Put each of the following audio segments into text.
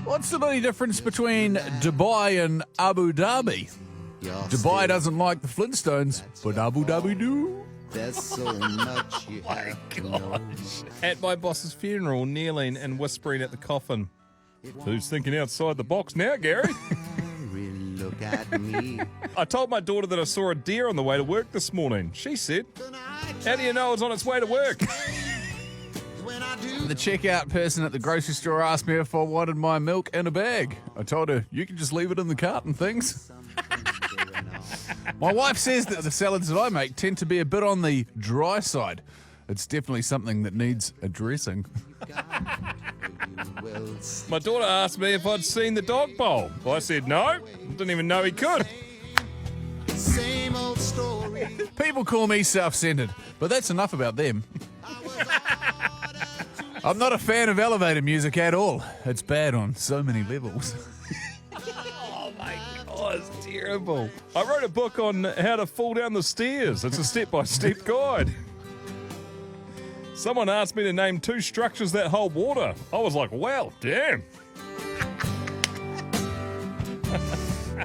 What's the bloody difference between Dubai and Abu Dhabi? Dubai doesn't like the Flintstones, but Abu Dhabi do. There's so much you have to know. At my boss's funeral, kneeling and whispering at the coffin. Who's thinking outside the box now, Gary? Look at me. I told my daughter that I saw a deer on the way to work this morning. She said, "How do you know it's on its way to work?" The checkout person at the grocery store asked me if I wanted my milk in a bag. I told her, you can just leave it in the carton, thanks. My wife says that the salads that I make tend to be a bit on the dry side. It's definitely something that needs addressing. My daughter asked me if I'd seen the dog bowl. I said no. Didn't even know he could. Same old story. People call me self-centered, but that's enough about them. I'm not a fan of elevator music at all. It's bad on so many levels. Oh my God, it's terrible. I wrote a book on how to fall down the stairs. It's a step-by-step guide. Someone asked me to name 2 structures that hold water. I was like, wow, damn.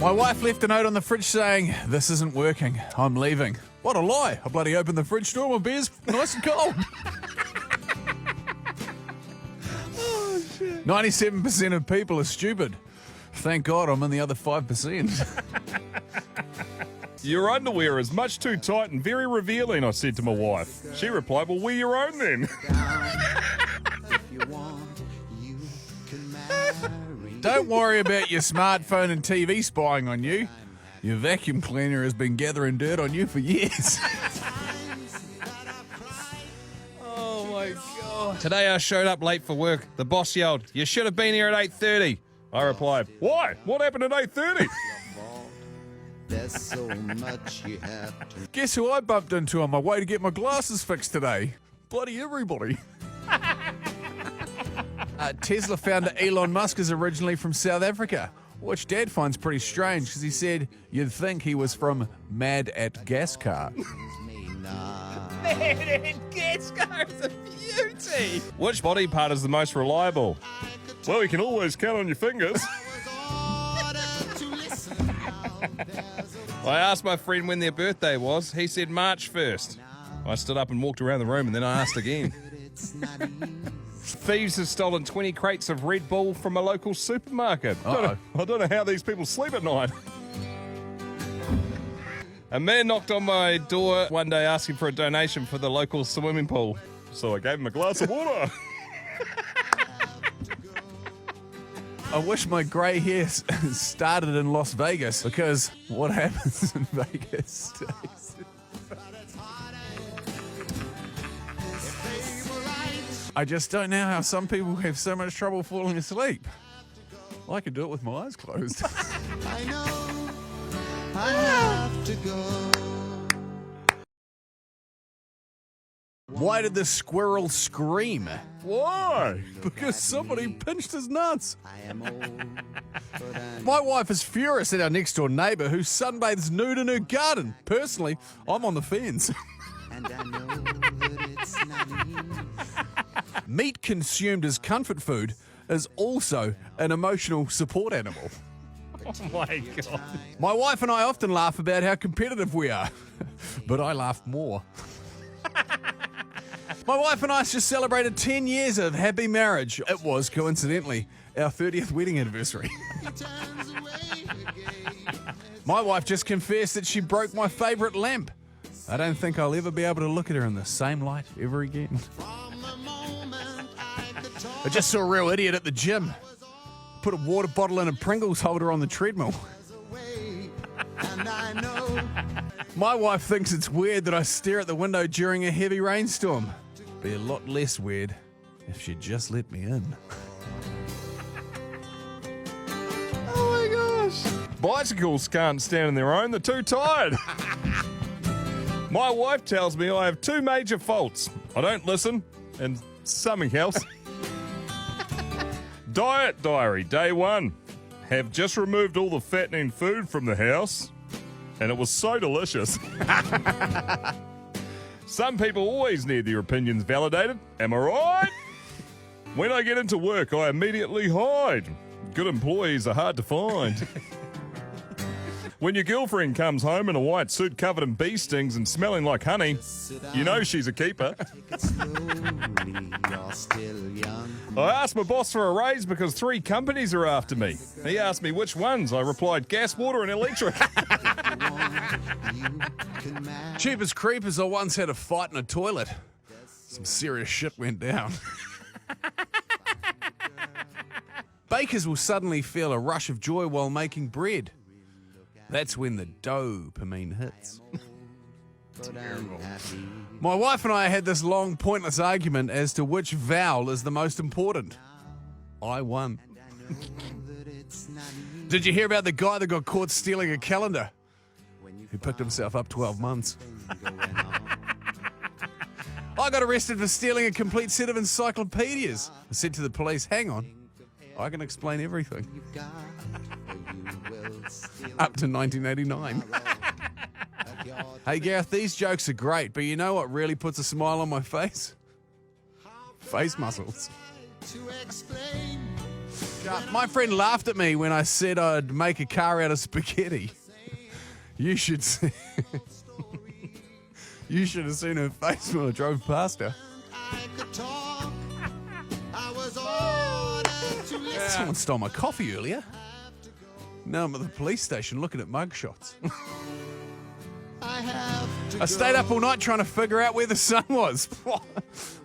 My wife left a note on the fridge saying, "This isn't working. I'm leaving." What a lie. I bloody opened the fridge door, my beer's nice and cold. 97% of people are stupid. Thank God I'm in the other 5%. Your underwear is much too tight and very revealing, I said to my wife. She replied, well, wear your own then. Don't worry about your smartphone and TV spying on you. Your vacuum cleaner has been gathering dirt on you for years. Oh my God. Today I showed up late for work. The boss yelled, "You should have been here at 8:30. I replied, "Why? What happened at 8:30? There's so much you have to. Guess who I bumped into on my way to get my glasses fixed today? Bloody everybody. Tesla founder Elon Musk is originally from South Africa, which Dad finds pretty strange because he said you'd think he was from Mad at Gascar. Mad at Gascar is a beauty. Which body part is the most reliable? Well, you can always count on your fingers. I asked my friend when their birthday was. He said March 1st. I stood up and walked around the room and then I asked again. Thieves have stolen 20 crates of Red Bull from a local supermarket. I don't know how these people sleep at night. A man knocked on my door one day asking for a donation for the local swimming pool. So I gave him a glass of water. I wish my grey hair started in Las Vegas, because what happens in Vegas stays. I just don't know how some people have so much trouble falling asleep. I could do it with my eyes closed. I know I have to go. Why did the squirrel scream? Why? Because somebody pinched his nuts. I am old, but I'm My wife is furious at our next door neighbour who sunbathes nude in her garden. Personally, I'm on the fence. and I know that it's not easy. Meat consumed as comfort food is also an emotional support animal. Oh my God. My wife and I often laugh about how competitive we are, but I laugh more. My wife and I just celebrated 10 years of happy marriage. It was, coincidentally, our 30th wedding anniversary. My wife just confessed that she broke my favourite lamp. I don't think I'll ever be able to look at her in the same light ever again. I just saw a real idiot at the gym. Put a water bottle in a Pringles holder on the treadmill. My wife thinks it's weird that I stare at the window during a heavy rainstorm. Be a lot less weird if she'd just let me in. Oh my gosh. Bicycles can't stand on their own. They're too tired. My wife tells me I have 2 major faults. I don't listen and something else. Diet diary, day 1. Have just removed all the fattening food from the house, and it was so delicious. Some people always need their opinions validated. Am I right? When I get into work, I immediately hide. Good employees are hard to find. When your girlfriend comes home in a white suit covered in bee stings and smelling like honey, you know she's a keeper. I asked my boss for a raise because 3 companies are after me. He asked me which ones. I replied, gas, water and electric. Cheapest creepers, I once had a fight in a toilet. Some serious shit went down. Bakers will suddenly feel a rush of joy while making bread. That's when the dopamine hits. My wife and I had this long, pointless argument as to which vowel is the most important. I won. Did you hear about the guy that got caught stealing a calendar? He picked himself up 12 months. I got arrested for stealing a complete set of encyclopedias. I said to the police, hang on, I can explain everything. Up to 1989. Hey Gareth, these jokes are great, but you know what really puts a smile on my face? Face muscles. My friend laughed at me when I said I'd make a car out of spaghetti. You should see. You should have seen her face when I drove past her. Someone stole my coffee earlier. Now I'm at the police station looking at mugshots. I stayed up all night trying to figure out where the sun was.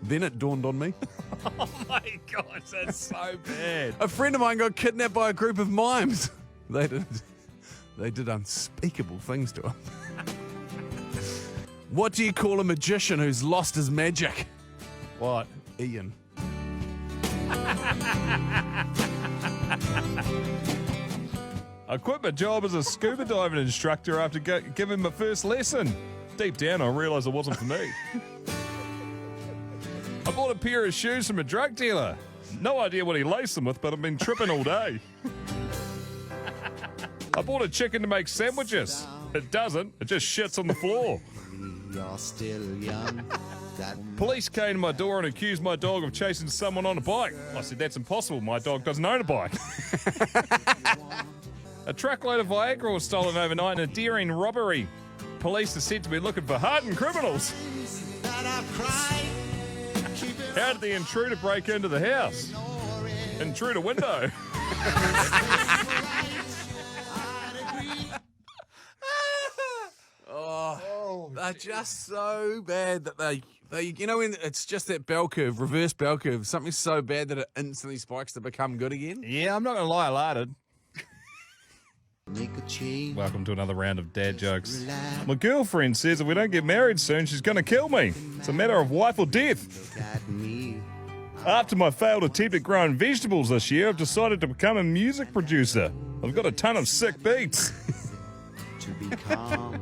Then it dawned on me. Oh my God, that's so bad. A friend of mine got kidnapped by a group of mimes. They did unspeakable things to him. What do you call a magician who's lost his magic? What? Ian. I quit my job as a scuba diving instructor after giving my first lesson. Deep down, I realised it wasn't for me. I bought a pair of shoes from a drug dealer. No idea what he laced them with, but I've been tripping all day. I bought a chicken to make sandwiches. It doesn't. It just shits on the floor. You're still young. Police came to my door and accused my dog of chasing someone on a bike. I said, that's impossible. My dog doesn't own a bike. A truckload of Viagra was stolen overnight in a Deering robbery. Police are said to be looking for hardened criminals. How did the intruder break into the house? Intruder window. They're just so bad that they you know, when it's just that bell curve, reverse bell curve, something's so bad that it instantly spikes to become good again. Yeah, I'm not going to lie, I larded. Make a change. Welcome to another round of dad jokes. My girlfriend says if we don't get married soon, she's going to kill me. It's a matter of life or death. Look at me. After my failed attempt at growing vegetables this year, I've decided to become a music producer. I've got a ton of sick beats. To be calm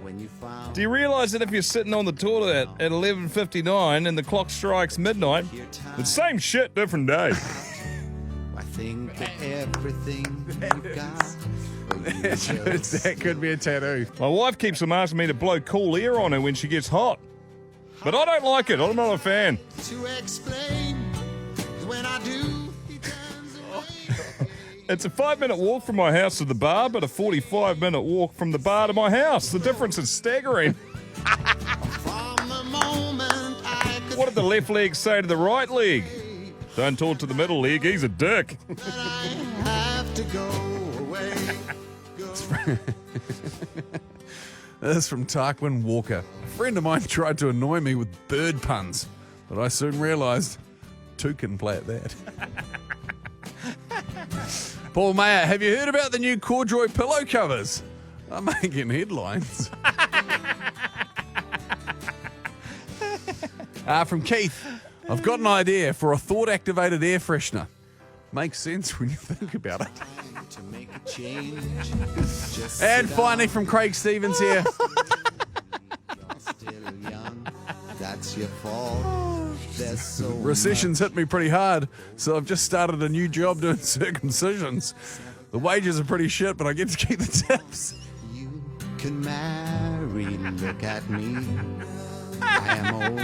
when you found Do you realise that if you're sitting on the toilet at 11:59 and the clock strikes midnight, the same shit, different day? I think of everything you've got. That could be a tattoo. My wife keeps on asking me to blow cool air on her when she gets hot. But I don't like it. I'm not a fan. To explain when I do, he turns away. It's a 5-minute walk from my house to the bar, but a 45-minute walk from the bar to my house. The difference is staggering. From the moment I could What did the left leg say to the right leg? Don't talk to the middle leg, he's a dick. I have to go away. This is from Tarquin Walker. A friend of mine tried to annoy me with bird puns, but I soon realised two can play at that. Paul Mayer, have you heard about the new corduroy pillow covers? I'm making headlines. From Keith, I've got an idea for a thought-activated air freshener. Makes sense when you think about it. To make a change. Just And sit finally down. from Craig Stevens here. You're still young. That's your fault. There's so Recession's hit me pretty hard, so I've just started a new job doing circumcisions. The wages are pretty shit, but I get to keep the tips. You can marry. Look at me. I am old,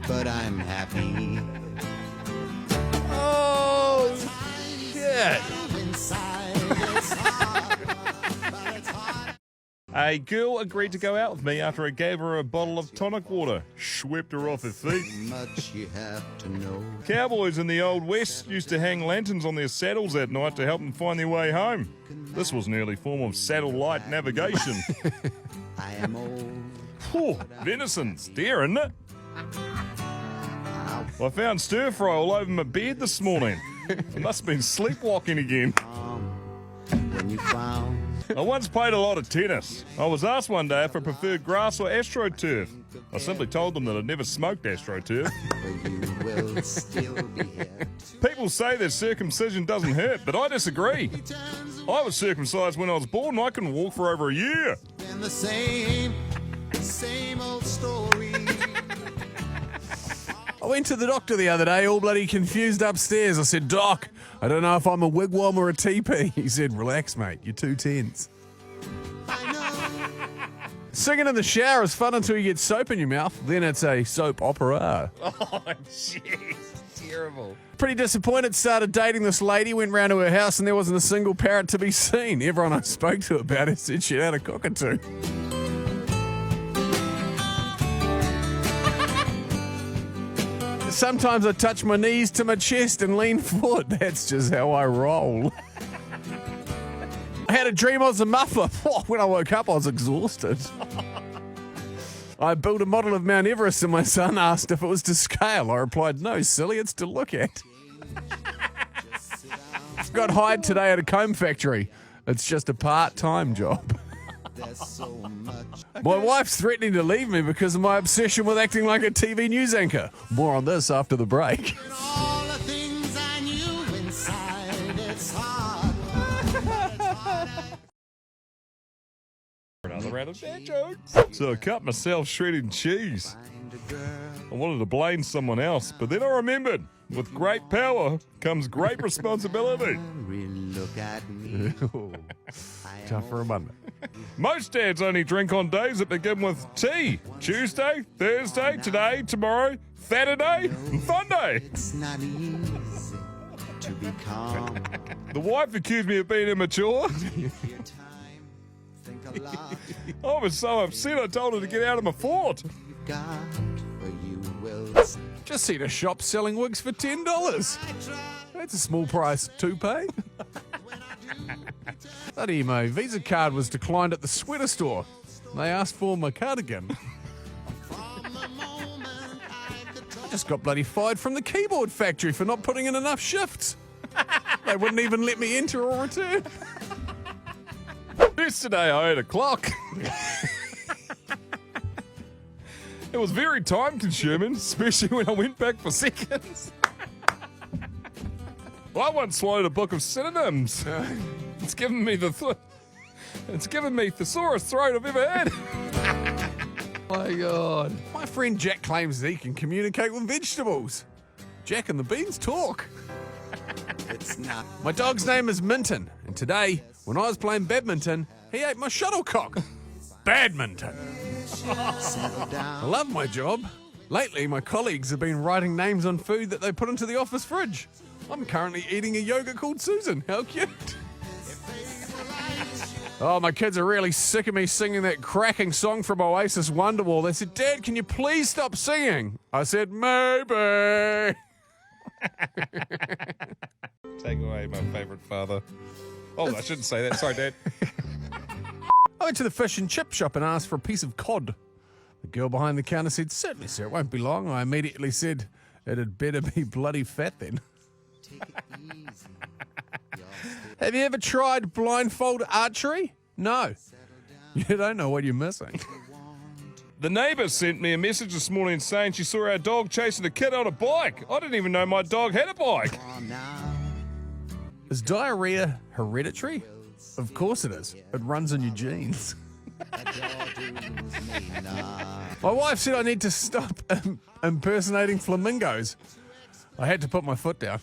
but I'm happy. Oh, shit. shit. A girl agreed to go out with me after I gave her a bottle of tonic water. Swept her off her feet. Much you have to know. Cowboys in the Old West used to hang lanterns on their saddles at night to help them find their way home. This was an early form of saddle light navigation. I am old. Whew, venison's dear, isn't it? I found stir fry all over my bed this morning. I must have been sleepwalking again. When you found I once played a lot of tennis. I was asked one day if I preferred grass or astroturf. I simply told them that I'd never smoked astroturf. where you will still be here. People say that circumcision doesn't hurt, but I disagree. I was circumcised when I was born and I couldn't walk for over a year. And the same old story. I went to the doctor the other day, all bloody confused upstairs. I said, Doc, I don't know if I'm a wigwam or a teepee. He said, relax, mate, you're too tense. Singing in the shower is fun until you get soap in your mouth. Then it's a soap opera. Oh, jeez. Terrible. Pretty disappointed, started dating this lady, went round to her house and there wasn't a single parrot to be seen. Everyone I spoke to about it said she had a cockatoo. Sometimes I touch my knees to my chest and lean forward. That's just how I roll. I had a dream I was a muffler. When I woke up, I was exhausted. I built a model of Mount Everest and my son asked if it was to scale. I replied, no, silly, it's to look at. Got hired today at a comb factory. It's just a part-time job. There's so much. My wife's threatening to leave me because of my obsession with acting like a TV news anchor. More on this after the break. All the things I knew inside, it's hard. Another round of dad jokes. So I cut myself shredding cheese. Find a girl. I wanted to blame someone else, but then I remembered, with great power comes great responsibility. Look at me. Tough for a Monday. Most dads only drink on days that begin with T. Tuesday, Thursday, today, tomorrow, Saturday, and Sunday. It's not easy to be calm. The wife accused me of being immature. Your time, think a lot. I was so upset I told her to get out of my fort. You got where you will. Just seen a shop selling wigs for $10. That's a small price to pay. Bloody my Visa card was declined at the sweater store. They asked for my cardigan. I just got bloody fired from the keyboard factory for not putting in enough shifts. They wouldn't even let me enter or return. Yesterday I had a clock. It was very time consuming, especially when I went back for seconds. I once swallowed a book of synonyms. It's given me thesaurus throat I've ever had. My God. My friend Jack claims that he can communicate with vegetables. Jack and the beans talk. It's not. My dog's name is Minton, and today, when I was playing badminton, he ate my shuttlecock. Badminton. Settle down. I love my job. Lately, my colleagues have been writing names on food that they put into the office fridge. I'm currently eating a yogurt called Susan. How cute. Oh, my kids are really sick of me singing that cracking song from Oasis Wonderwall. They said, Dad, can you please stop singing? I said, maybe. Take away my favourite father. Oh, I shouldn't say that. Sorry, Dad. I went to the fish and chip shop and asked for a piece of cod. The girl behind the counter said, certainly, sir, it won't be long. I immediately said, it had better be bloody fat then. Take it easy. Have you ever tried blindfold archery? No. You don't know what you're missing. The neighbour sent me a message this morning saying she saw our dog chasing a kid on a bike. I didn't even know my dog had a bike. Is diarrhea hereditary? Of course it is. It runs in your genes. My wife said I need to stop impersonating flamingos. I had to put my foot down.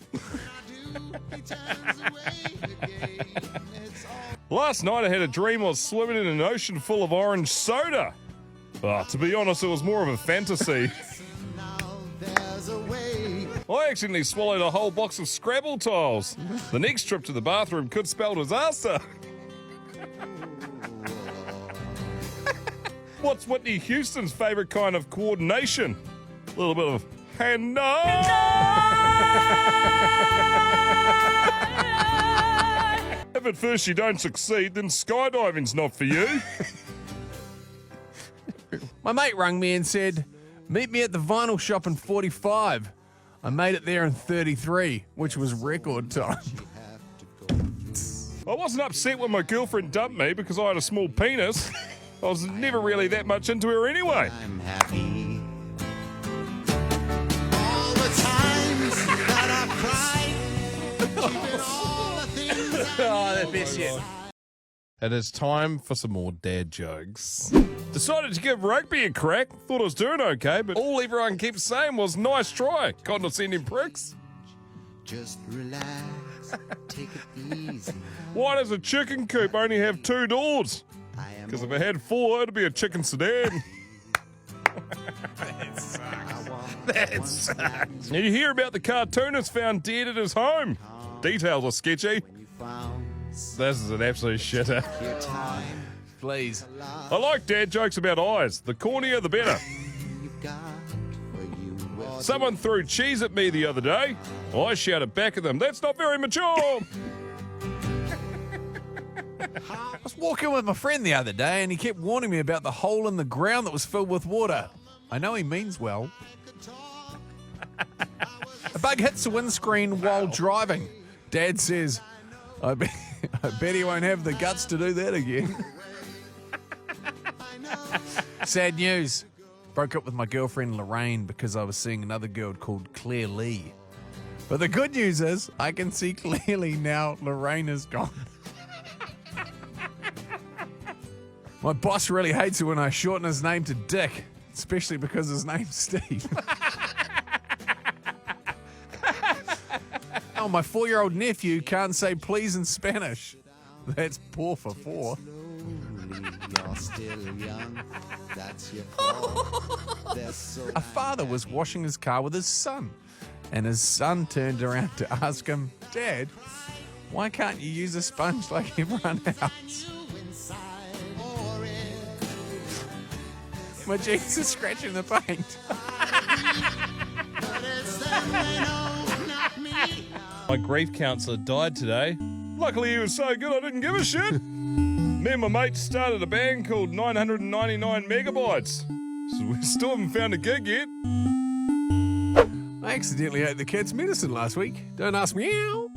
Last night I had a dream I was swimming in an ocean full of orange soda. To be honest, it was more of a fantasy. I accidentally swallowed a whole box of Scrabble tiles. The next trip to the bathroom could spell disaster. What's Whitney Houston's favourite kind of coordination? A little bit of hand. If at first you don't succeed, then skydiving's not for you. My mate rang me and said, meet me at the vinyl shop in 45. I made it there in 33, which was record time. I wasn't upset when my girlfriend dumped me because I had a small penis. I was never really that much into her anyway. I'm happy. All the times that I've cried, keeping all the things I the best yet. It is time for some more dad jokes. Decided to give rugby a crack. Thought I was doing okay, but all everyone kept saying was, nice try. Condescending pricks. just relax, take it easy. Why does a chicken coop only have 2 doors? Because if it had 4, it'd be a chicken sedan. That sucks. Now you hear about the cartoonist found dead at his home. Details are sketchy. This is an absolute shitter. Please. I like dad jokes about eyes. The cornier, the better. Someone threw cheese at me the other day. I shouted back at them, that's not very mature. I was walking with my friend the other day and he kept warning me about the hole in the ground that was filled with water. I know he means well. A bug hits the windscreen while driving. Dad says, I bet he won't have the guts to do that again. Sad news. Broke up with my girlfriend Lorraine because I was seeing another girl called Claire Lee. But the good news is I can see clearly now Lorraine is gone. My boss really hates it when I shorten his name to Dick, especially because his name's Steve. Oh, my 4-year-old nephew can't say please in Spanish. That's por favor. You're still young, that's your fault. A father was washing his car with his son, and his son turned around to ask him, Dad, why can't you use a sponge like everyone else? My jeans are scratching the paint. My grief counsellor died today. Luckily he was so good I didn't give a shit. Me and my mates started a band called 999 Megabytes. So we still haven't found a gig yet. I accidentally ate the cat's medicine last week. Don't ask me how.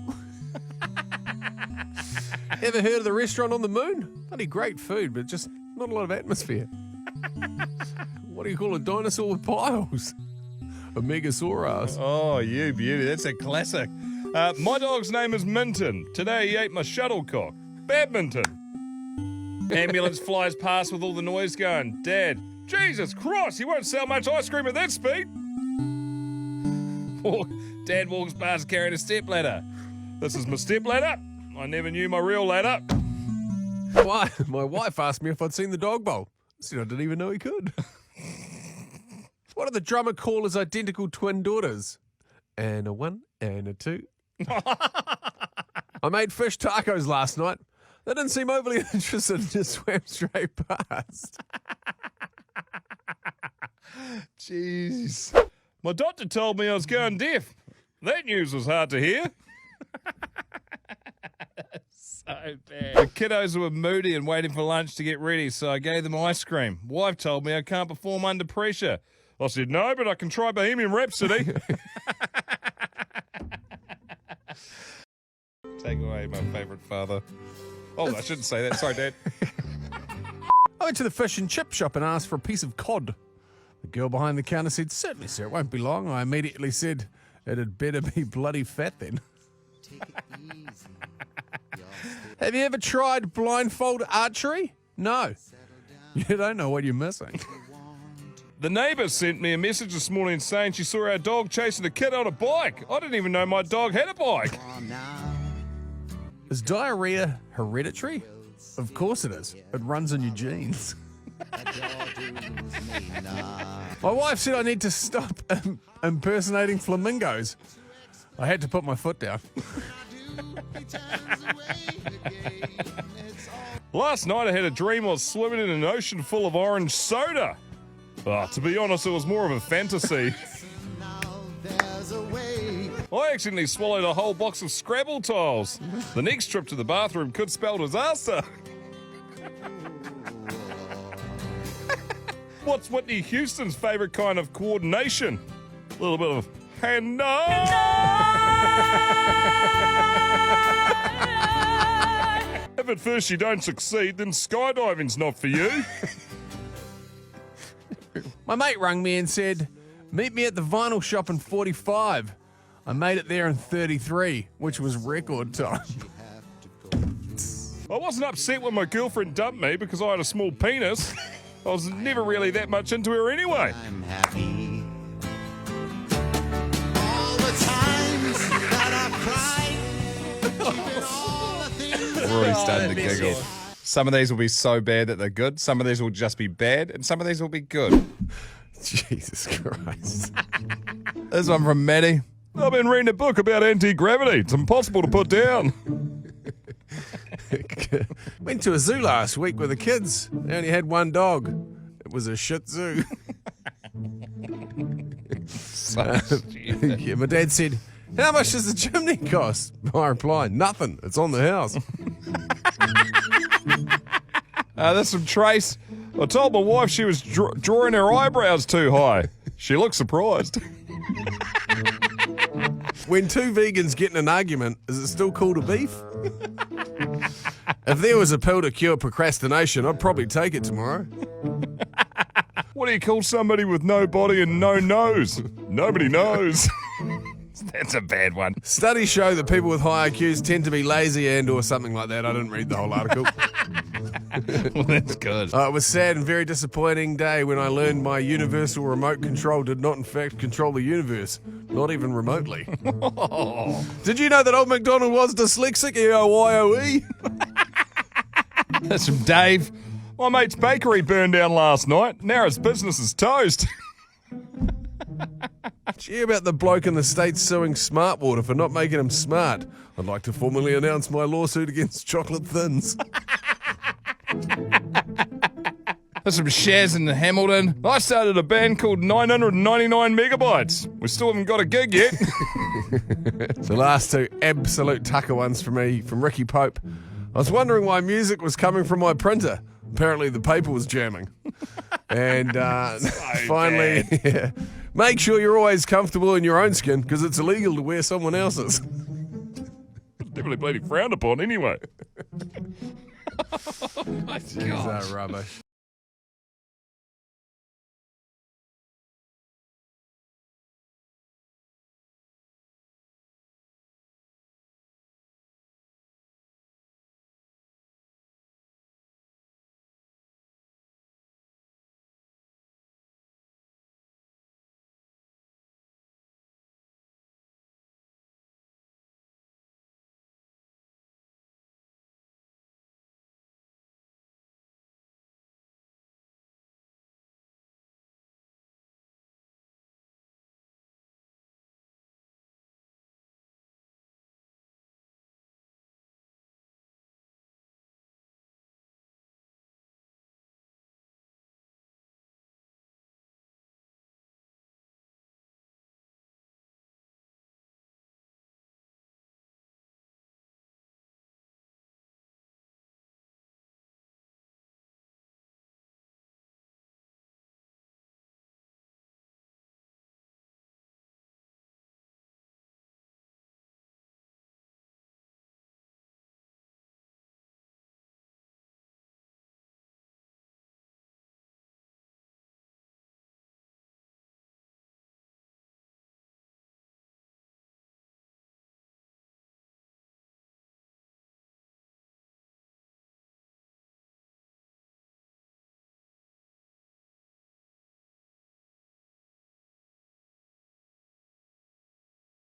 Ever heard of the restaurant on the moon? Bloody great food, but just not a lot of atmosphere. What do you call a dinosaur with piles? A Megasaurus. Oh, you beauty. That's a classic. My dog's name is Minton. Today he ate my shuttlecock. Badminton. Ambulance flies past with all the noise going. Dad, Jesus Christ, you won't sell much ice cream at that speed. Dad walks past carrying a stepladder. This is my stepladder. I never knew my real ladder. Why? My wife asked me if I'd seen the dog bowl. I said I didn't even know he could. What did the drummer call his identical twin daughters? And a 1 and a 2. I made fish tacos last night. They didn't seem overly interested and just swam straight past. Jeez. My doctor told me I was going deaf. That news was hard to hear. So bad. The kiddos were moody and waiting for lunch to get ready, so I gave them ice cream. Wife told me I can't perform under pressure. I said, no, but I can try Bohemian Rhapsody. Take away my favourite father. Oh, I shouldn't say that. Sorry, Dad. I went to the fish and chip shop and asked for a piece of cod. The girl behind the counter said, certainly, sir, it won't be long. I immediately said, it had better be bloody fat then. Take it easy. Have you ever tried blindfold archery? No. You don't know what you're missing. The neighbour sent me a message this morning saying she saw our dog chasing a kid on a bike. I didn't even know my dog had a bike. Is diarrhea hereditary? Of course it is. It runs in your genes. My wife said I need to stop impersonating flamingos. I had to put my foot down. Last night I had a dream I was swimming in an ocean full of orange soda. To be honest, it was more of a fantasy. I accidentally swallowed a whole box of Scrabble tiles. The next trip to the bathroom could spell disaster. What's Whitney Houston's favourite kind of coordination? A little bit of hand. If at first you don't succeed, then skydiving's not for you. My mate rang me and said, meet me at the vinyl shop in 45. I made it there in 33, which was record time. I wasn't upset when my girlfriend dumped me because I had a small penis. I was never really that much into her anyway. I'm happy. All the times that I've cried, keeping all the things We're already starting to giggle. Some of these will be so bad that they're good. Some of these will just be bad, and some of these will be good. Jesus Christ. This one from Maddie. I've been reading a book about anti-gravity. It's impossible to put down. Went to a zoo last week with the kids. They only had one dog. It was a shih tzu. Yeah, my dad said, how much does the chimney cost? I replied, nothing. It's on the house. This from Trace. I told my wife she was drawing her eyebrows too high. She looked surprised. When two vegans get in an argument, is it still cool to beef? If there was a pill to cure procrastination, I'd probably take it tomorrow. What do you call somebody with no body and no nose? Nobody knows. That's a bad one. Studies show that people with high IQs tend to be lazy and or something like that. I didn't read the whole article. Well, that's good. It was sad and very disappointing day when I learned my universal remote control did not in fact control the universe. Not even remotely. Did you know that old MacDonald was dyslexic? E-O-Y-O-E? That's from Dave. My mate's bakery burned down last night. Now his business is toast. Did you hear about the bloke in the States suing Smartwater for not making him smart? I'd like to formally announce my lawsuit against Chocolate Thins. That's from Shaz in Hamilton. I started a band called 999 Megabytes. We still haven't got a gig yet. The last two absolute tucker ones for me, from Ricky Pope. I was wondering why music was coming from my printer. Apparently the paper was jamming. And finally, yeah, make sure you're always comfortable in your own skin because it's illegal to wear someone else's. Definitely bloody frowned upon anyway. Jeez, rubbish.